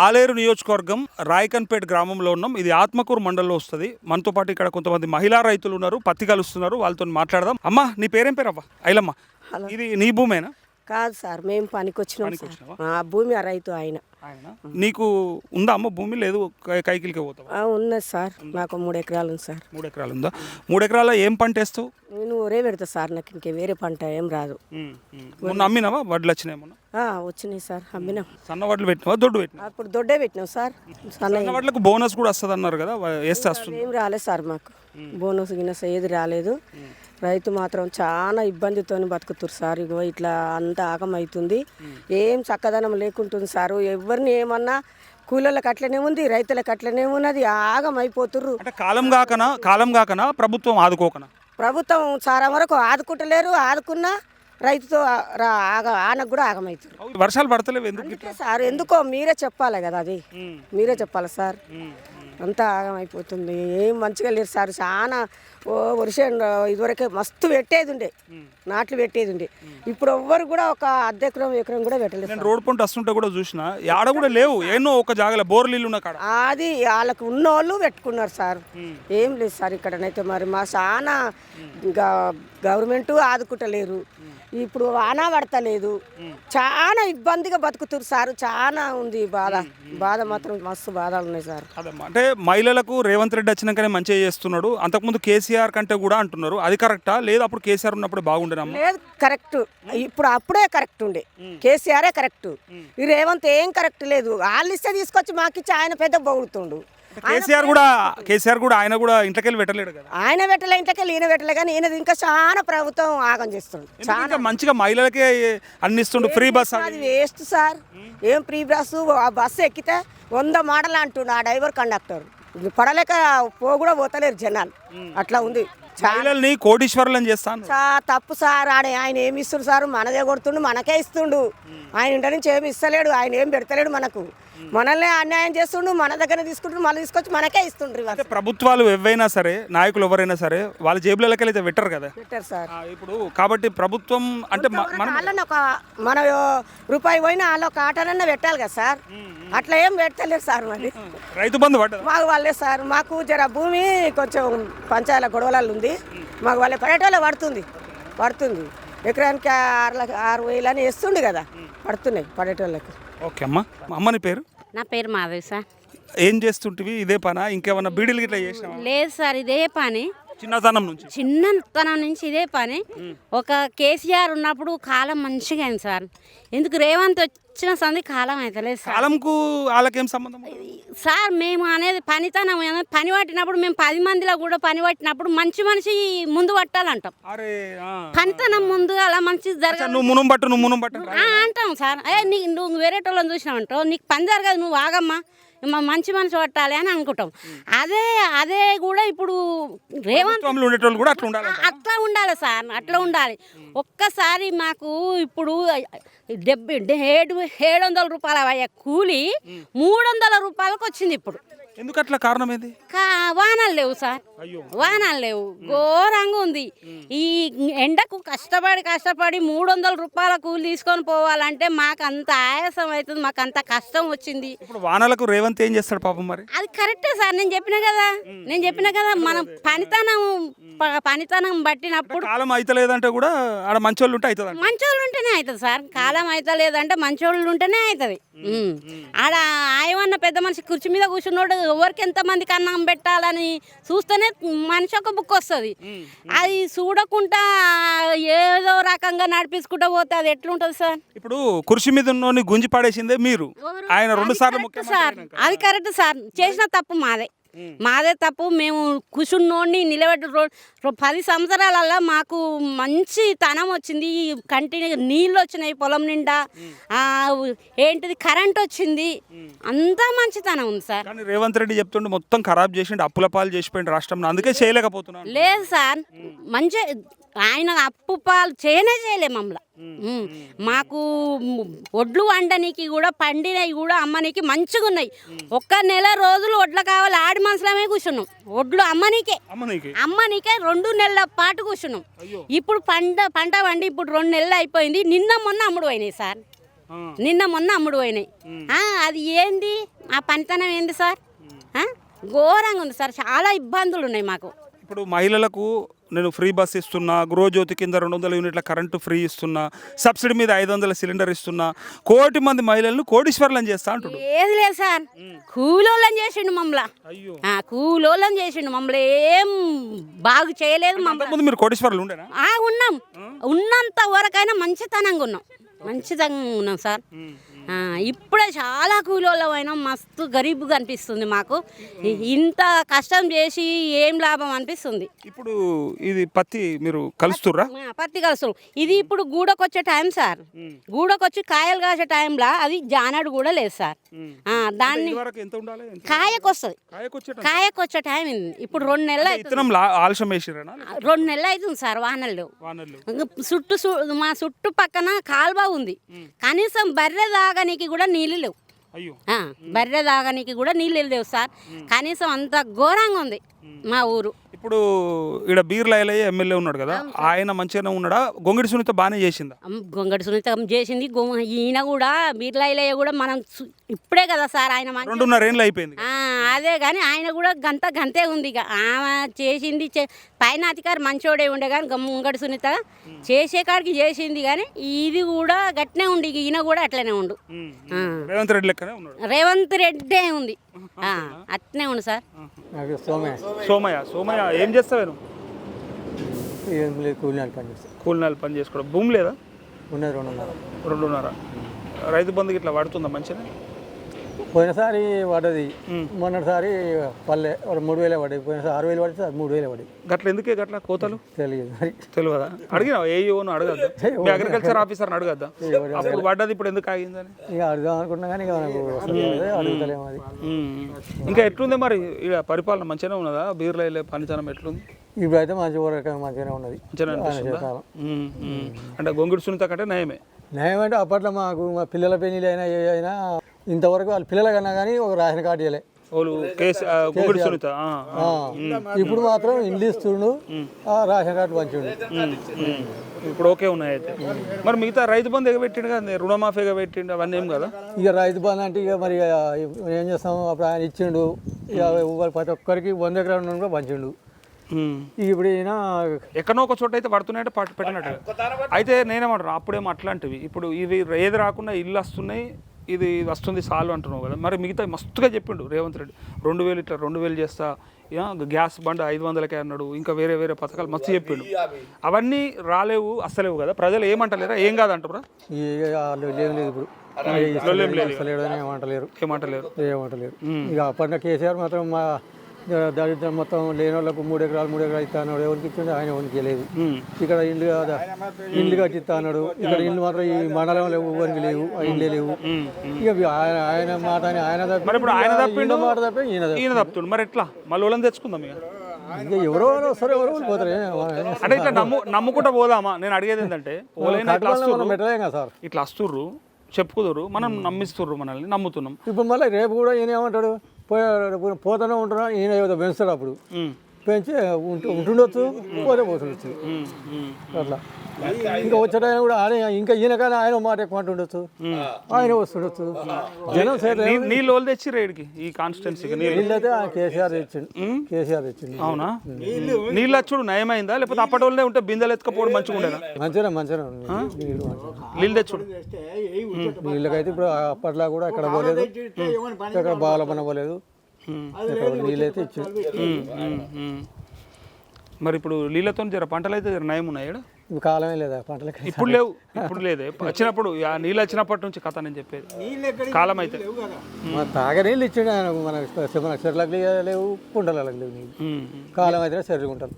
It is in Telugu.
ఆలేరు నియోజకవర్గం రాయకన్పేట్ గ్రామంలో ఉన్నాం. ఇది ఆత్మకూరు మండలంలో వస్తుంది. మనతో పాటు ఇక్కడ కొంతమంది మహిళా రైతులు ఉన్నారు, పత్తి కలుస్తున్నారు. వాళ్ళతో మాట్లాడదాం. అమ్మా, నీ పేరేం పేరు? అవ్వ ఐలమ్మ. ఇది నీ భూమేనా? కాదు సార్, మేము పనికొచ్చినాం సార్. ఆ భూమి ఆ రైతు ఆయన. నీకు ఉందా అమ్మ భూమి? లేదు, కైకిలికి పోతావా? ఉన్నది సార్, నాకు 3 ఎకరాలు ఉంది సార్. 3 ఎకరాలు ఉందా? 3 ఎకరాల ఏం పంట వేస్తావు? నేను ఒరే పెడతా సార్, నాకు ఇంకే వేరే పంట ఏం రాదు. మొన్న అమ్మినావా? వడ్లు వచ్చినాయి మొన్న? వచ్చినాయి సార్, అమ్మినాం. సన్న వడ్లు పెట్టినావా, దొడ్డు పెట్టినా? అప్పుడు దొడ్డే పెట్టినాం సార్. సన్న వడ్లకు బోనస్ కూడా వస్తుంది అన్నారు కదా, వేస్తే వస్తుంది? ఏం రాలేదు సార్ మాకు, బోనస్ గినస్ ఏది రాలేదు. రైతు మాత్రం చాలా ఇబ్బందితో బతుకుతున్నారు సార్. ఇగో ఇట్లా అంతా ఆగమవుతుంది, ఏం చక్కదనం లేకుంటుంది సారు. ఎవరిని ఏమన్నా కూలీలకు అట్లనే ఉంది, రైతులకు అట్లనే ఉన్నది, ఆగమైపోతుర్రు. అంటే కాలం కాకనా ప్రభుత్వం ఆదుకోకనా? ప్రభుత్వం చాలా వరకు ఆదుకుంటలేరు, ఆదుకున్నా రైతుతో ఆనకు కూడా ఆగమవుతారు. వర్షాలు పడతలేవు ఎందుకు సార్? ఎందుకో మీరే చెప్పాలి కదా, అది మీరే చెప్పాలి సార్. అంతా ఆగమైపోతుంది, ఏం మంచిగా లేరు సార్. చాలా వర్షం ఇదివరకే మస్తు పెట్టేది ఉండే, నాట్లు పెట్టేది ఉండే. ఇప్పుడు ఎవ్వరు కూడా ఒక ఎకరం కూడా పెట్టలేదు. రోడ్ పంట వస్తుంటే కూడా చూసిన ఆడ కూడా లేవు, ఎన్నో ఒక జాగల బోర్ నీళ్ళు ఉన్న కాడ. అది వాళ్ళకు ఉన్నోళ్ళు పెట్టుకున్నారు సార్, ఏం లేదు సార్ ఇక్కడనైతే. మరి మా చాలా గవర్నమెంట్ ఆదుకుంటలేరు, ఇప్పుడు వాన పడతలేదు, చాలా ఇబ్బందిగా బతుకుతున్నారు సార్. చాలా ఉంది బాధ మాత్రం మస్తు బాధలు ఉన్నాయి సార్. అంటే మహిళలకు రేవంత్ రెడ్డి వచ్చినాకనే మంచిగా చేస్తున్నాడు, అంతకుముందు కేసీఆర్ కంటే కూడా అంటున్నారు. అది కరెక్టా? లేదు అప్పుడు కేసీఆర్ ఉన్నప్పుడు బాగుండేనమ్మా? లేదు, కరెక్ట్. ఇప్పుడు అప్పుడే కరెక్ట్ ఉండే, కేసీఆరే కరెక్ట్. ఈ రేవంత్ ఏం కరెక్ట్ లేదు. వాళ్ళు ఇస్తే తీసుకొచ్చి మాకిచ్చి ఆయన పెద్ద బొగుడుతుండు. కేసీఆర్ కూడా ఆయన కూడా ఇంట్లోకెళ్ళి పెట్టలేడు కదా. ఆయన పెట్టలే, ఇంట్లోకెళ్ళి ఈయన పెట్టలే, కానీ ఈయన ఇంకా చాలా ప్రభుత్వం ఆగం చేస్తుండు. చాలా మంచిగా మహిళలకే అన్ని ఇస్తుండు, ఫ్రీ బస్. అది వేస్ట్ సార్, ఏం ఫ్రీ బస్సు? ఆ బస్సు ఎక్కితే 100 మాటలు అంటుండు ఆ డ్రైవర్ కండక్టర్. పడలేక కూడా పోతలేరు జనాలు, అట్లా ఉంది. మహిళల్ని కోటీశ్వరులను చేస్తాను. తప్పు సార్. ఆయన ఏమి ఇస్తుండు సార్? మనదే కొడుతుండు, మనకే ఇస్తుండు. ఆయన ఇంటి నుంచి ఏమి ఇస్తలేడు, ఆయన ఏం పెడతలేడు మనకు. మనల్ని అన్యాయం చేస్తుండు, మన దగ్గర తీసుకుంటుండు, మళ్ళీ తీసుకొచ్చి మనకే ఇస్తుండ్రు. అంటే ప్రభుత్వాలు ఎవరైనా సరే, నాయకులు ఎవరైనా సరే వాళ్ళ జేబులకి అయితే పెట్టరు కదా. పెట్టారు సార్. ఇప్పుడు కాబట్టి ప్రభుత్వం అంటే మన రూపాయి పోయినా వాళ్ళు ఒక ఆటనన్నా పెట్టాలి కదా సార్. అట్లా ఏం పెట్టలేరు సార్. మరి రైతు బంధు పడ్డది మాకు వాళ్ళే సార్. మాకు జర భూమి కొంచెం పంచాయతీల గొడవలలో ఉంది, మాకు వాళ్ళే పడేటోళ్ళే పడుతుంది. ఎకరానికి 6,000 అని వేస్తుండే కదా, పడుతున్నాయి పడేటోళ్ళకి. ఓకే అమ్మా. అమ్మని పేరు? నా పేరు మాధవి సార్. ఏం చేస్తుంటివి? ఇదే పనా, ఇంకేమన్నా బీడీలు గిట్లా చేసినావా? లేదు సార్, ఇదే పని. చిన్నతనం నుంచి ఇదే పని. ఒక కేసీఆర్ ఉన్నప్పుడు కాలం మంచిగా అయింది సార్. ఎందుకు రేవంత్ వచ్చిన సంది కాలం అవుతలేదు సార్. కాలంకు వాళ్ళకేం సంబంధం సార్? మేము అనేది పనితనం, పని పట్టినప్పుడు మేము 10 మందిలో కూడా పని పట్టినప్పుడు మంచి మనిషి ముందు పట్టాలంటాం. పనితనం ముందు అలా మంచి జరగదు. నువ్వు అంటాం సార్. నువ్వు వేరే వాళ్ళని చూసినావంటావు, నీకు పని జరగదు, నువ్వు ఆగమ్మా, మంచి మనిషి పట్టాలి అని అనుకుంటాం. అదే కూడా ఇప్పుడు రేవంత్ అట్లా ఉండాలి సార్, అట్లా ఉండాలి. ఒక్కసారి మాకు ఇప్పుడు 700 రూపాయల అయ్యే కూలి 300 రూపాయలకు వచ్చింది ఇప్పుడు. ఎందుకు అట్లా? కారణం ఏంది? వానలు లేవు సార్, వానలు లేవు, ఘోరంగా ఉంది. ఈ ఎండకు కష్టపడి 300 రూపాయల కూలి తీసుకొని పోవాలంటే మాకు అంత ఆయాసం అవుతుంది, మాకు అంత కష్టం వచ్చింది. ఇప్పుడు వానలకు రేవంత్ ఏం చేస్తాడు పాపం? మరి అది కరెక్టే సార్, నేను చెప్పిన కదా మనం పనితనం బట్టినప్పుడు. కాలం అయితలేదంటే కూడా ఆడ మంచోళ్ళు ఉంటే అవుతుంది. మంచోళ్ళు ఉంటేనే అవుతుంది సార్. కాలం అయితలేదంటే మంచోళ్ళు ఉంటేనే అవుతుంది. ఆడ ఆయమన్న పెద్ద మనిషి కుర్చీ మీద కూర్చున్నాడు, ఎవరికి ఎంతమందికి అన్నం పెట్టాలని చూస్తేనే మనిషి ఒక బుక్ వస్తుంది. అది చూడకుండా ఏదో రకంగా నడిపించుకుంటూ పోతే అది ఎట్లుంటుంది సార్? ఇప్పుడు కుర్చీ మీద ఉన్నోని గుంజి పడేసిందే మీరు, ఆయన 2 సార్లు సార్. అది కరెక్ట్ సార్, చేసిన తప్పు మాదే తప్పు. మేము కూర్చున్నోడిని నిలబెట్టి 10 సంవత్సరాలలో మాకు మంచి తనం వచ్చింది, కంటిన్యూ నీళ్ళు వచ్చినాయి పొలం నిండా, ఏంటిది కరెంట్ వచ్చింది, అంతా మంచితనం ఉంది సార్. కానీ రేవంత్ రెడ్డి చెప్తుండే మొత్తం ఖరాబ్ చేసిండు, అప్పుల పాలు చేసిపోయింది రాష్ట్రం, అందుకే చేయలేకపోతున్నాను. లేదు సార్, మంచి ఆయన అప్పు పాలు చేయలే మమ్మల్ని. మాకు ఒడ్లు వండనికి కూడా పండినవి కూడా అమ్మనికి మంచిగా ఉన్నాయి. 1 నెల రోజులు ఒడ్లు కావాలి, ఆడి మనసులమే కూర్చున్నాం. ఒడ్లు అమ్మనికే 2 నెలల పాటు కూర్చున్నాం. ఇప్పుడు పంట వండి ఇప్పుడు 2 నెలలు అయిపోయింది, నిన్న మొన్న అమ్ముడు పోయినాయి సార్. నిన్న మొన్న అమ్ముడు పోయినాయి. అది ఏంది ఆ పనితనం ఏంది సార్? ఘోరంగా ఉంది సార్, చాలా ఇబ్బందులు ఉన్నాయి మాకు. ఇప్పుడు మహిళలకు నేను ఫ్రీ బస్ ఇస్తున్నా, గృహజ్యోతి కింద 200 యూనిట్ల కరెంటు ఫ్రీ ఇస్తున్నా, సబ్సిడీ మీద 500 సిలిండర్ ఇస్తున్నా, 1 కోటి మంది మహిళలను కోటీశ్వర్లను చేస్తా అంటుడు. ఏది లేదు సార్, కూలోళ్ళని చేసిండు మమ్మల్ని. అయ్యో, కూలోళ్ళని చేసిండు మమ్మల్ని, ఏం బాగు చేయలేదు మమ్మల్ని. ముందు మీరు కోటీశ్వర్లు ఉండేనా? ఉన్నాం, ఉన్నంత వరకైనా మంచితనంగా ఉన్నాం సార్. ఇప్పుడే చాలా కూలోళ్ళం అయినా, మస్తు గరీబుగా అనిపిస్తుంది మాకు. ఇంత కష్టం చేసి ఏం లాభం అనిపిస్తుంది. ఇప్పుడు ఇది పత్తి మీరు కలుస్తుర్రా? పత్తి కలుస్తారు. ఇది ఇప్పుడు గూడకొచ్చే టైం సార్, గూడకొచ్చి కాయలు కాసే టైంలో అది జానాడు కూడా లేదు సార్. దాన్ని కాయకొచ్చే టైం ఇప్పుడు 2 నెలలు అవుతుంది. ఆలస్యం వేసిరేనా? 2 నెలలు అవుతుంది సార్ వానలు. మా చుట్టుపక్కన కాల్వ ఉంది, కనీసం బర్రె తాగనీకి కూడా నీళ్ళు లేవు. బర్రె తాగనీకి కూడా నీళ్ళు లేవు సార్. కనీసం అంత ఘోరంగా ఉంది మా ఊరు. ఇప్పుడు ఇక్కడ బీర్లాయలయ్య ఎమ్మెల్యే ఉన్నాడు కదా, ఆయన మంచిగానే ఉన్నాడా? గొంగిడి సునీత బాగానే చేసిందా? గొంగడి సునీత చేసింది. ఈయన కూడా బీర్లాయలయ్య కూడా మనం ఇప్పుడే కదా సార్ ఆయన 2.5 ఏళ్ళు అయిపోయింది. అదే కానీ ఆయన కూడా గంతే ఉంది. ఇక ఆమె చేసింది, పైన అధికారి మంచోడే ఉండే కానీ గొంగడి సునీత చేసే కాడికి చేసింది. కానీ ఇది కూడా గట్నే ఉండి, ఈయన కూడా అట్లనే ఉండు. రేవంత్ రెడ్డి లెక్కనే ఉన్నాడు. రేవంత్ రెడ్డే ఉంది, అట్నే ఉండు సార్. సోమయ్య ఏం చేస్తావు? కూలినాలు పని చేసుకోవడం. భూమి లేదా? 2.5. రైతు బంధుకి ఇట్లా పడుతుందా మంచిగా? పోయినసారి పడ్డది, మొన్నటిసారి పల్లె 3,000 పడ్డాయి. పోయినసారి 6,000 పడితే 3,000 పడ్డాయి. గట్ల ఎందుకే గట్ల కోతలు తెలియదా? అడిగినా ఏయోను అడగద్దా? అగ్రికల్చర్ ఆఫీసర్ని అడగద్దా అప్పుడు పడ్డది ఇప్పుడు ఎందుకు ఆగిందని? ఇక అడుగుదాం అనుకున్నా కానీ ఇక మనకు అడుగుతలేము. అది ఇంకా ఎట్లుంది మరి ఇలా పరిపాలన? మంచిగానే ఉన్నదా? బీర్లైలే పనితనం ఎట్లుంది? ఇప్పుడైతే మంచిగానే ఉన్నది. అంటే గొంగిడి సునీత కంటే నయమే. న్యాయం అంటే అప్పట్లో మాకు మా పిల్లల పెళ్ళిళ్ళు అయినా ఏ అయినా ఇంతవరకు వాళ్ళ పిల్లల కన్నా కానీ ఒక రేషన్ కార్డు ఇవ్వలే. ఇప్పుడు మాత్రం ఇండ్లు ఇస్తుండు, రేషన్ కార్డు పంచిండు. ఇప్పుడు ఓకే ఉన్నాయి అయితే. మరి మిగతా రైతు బంధు ఎగబెట్టిండు కదా, రుణమాఫీ ఎగబెట్టిండు, అవన్నీ ఏం కదా? ఇక రైతు బంధు అంటే ఇక మరి ఏం చేస్తాము, అప్పుడు ఆయన ఇచ్చిండు. ఇక ప్రతి ఒక్కరికి 100 ఎకరాల నుండి కూడా పంచిండు. ఇప్పుడు ఈయన ఎక్కడో ఒక చోట అయితే పడుతున్నాయంటే పెట్టినట్టు. అయితే నేనేమంటాను, అప్పుడేమో అట్లాంటివి ఇప్పుడు ఇవి ఏది రాకుండా ఇల్లు వస్తున్నాయి, ఇది వస్తుంది చాలు అంటున్నావు కదా. మరి మిగతా మస్తుగా చెప్పిండు రేవంత్ రెడ్డి, 2,000 ఇట్లా 2,000 చేస్తా, గ్యాస్ బండ్ 500కే అన్నాడు, ఇంకా వేరే పథకాలు మస్తు చెప్పిండు. అవన్నీ రాలేవు, అస్సలేవు కదా. ప్రజలు ఏమంటలేరా? ఏం కాదంటారా? లేదు ఇప్పుడు ఏమంటలేరు. ఇక అప్పట్లో కేసీఆర్ మాత్రం మా దళితులు మొత్తం లేని వాళ్ళకు 3 ఎకరాలు ఇస్తా అన్నాడు. ఎవరికి ఇచ్చిండు? ఆయన ఎవరికి లేదు. ఇక్కడ ఇండ్లు కట్టిస్తా అన్నాడు. ఇక్కడ ఇండ్లు మాత్రం ఈ మండలంలో ఎవరికి లేవు, ఆ ఇండ్లే లేవు. ఇక ఆయన మాట ఆయన మాట తప్ప ఈయన తప్పుతుండు. మరి ఎట్లా మళ్ళీ వాళ్ళని తెచ్చుకుందాం? ఇక ఎవరో వస్తారు, ఎవరో పోతారు. అంటే ఇట్లా నమ్ముకుంటా పోదామా? నేను అడిగేది ఏంటంటే, సార్ ఇట్లా వస్తుర్రు, చెప్పుకుదురు, మనం నమ్మిస్తుర్రు, మనల్ని నమ్ముతున్నాం. ఇప్పుడు మళ్ళీ రేపు కూడా ఈయన ఏమంటాడు, పోతూనే ఉంటున్నా, ఈయన ఏదో పెంచుతాడు. అప్పుడు పెంచి ఉంటుండొచ్చు, పోతుండొచ్చు. అట్లా ఇంకా వచ్చేటైనా కూడా ఆయన ఇంకా ఈయన కానీ ఆయన మాట ఎక్కువ అంటుండొచ్చు, ఆయన వస్తుండొచ్చు. జనం నీళ్ళు తెచ్చి రేడికి ఈ కాన్స్టిట్యున్సీకి నీళ్ళు అయితే కేసీఆర్ తెచ్చిండు. అవునా? నీళ్ళు వచ్చుడు నయమైందా, లేకపోతే అప్పటి వాళ్ళే ఉంటే బిందెలు ఎత్తుకపోవడం మంచిగా ఉండేదా? మంచిగా నీళ్ళు తెచ్చుడు. నీళ్ళకైతే ఇప్పుడు అప్పట్లో కూడా ఎక్కడ పోలేదు, ఎక్కడ బాగా పని పోలేదు, నీళ్ళైతే ఇచ్చిండు. మరి ఇప్పుడు నీళ్ళతో జర పంటలు అయితే నయం ఉన్నాయి. కాలమే లేదా పంటలకి? ఇప్పుడు లేవు, ఇప్పుడు లేదే. వచ్చినప్పుడు నీళ్ళు వచ్చినప్పటి నుంచి కథ నేను చెప్పేది. కాలం అయితే తాగ నీళ్ళు ఇచ్చిండు ఆయన. మన చెర్లకు లేవు, కుంటలకు లేవు నీళ్ళు. కాలం అయితే చెర్లు కుంటలు.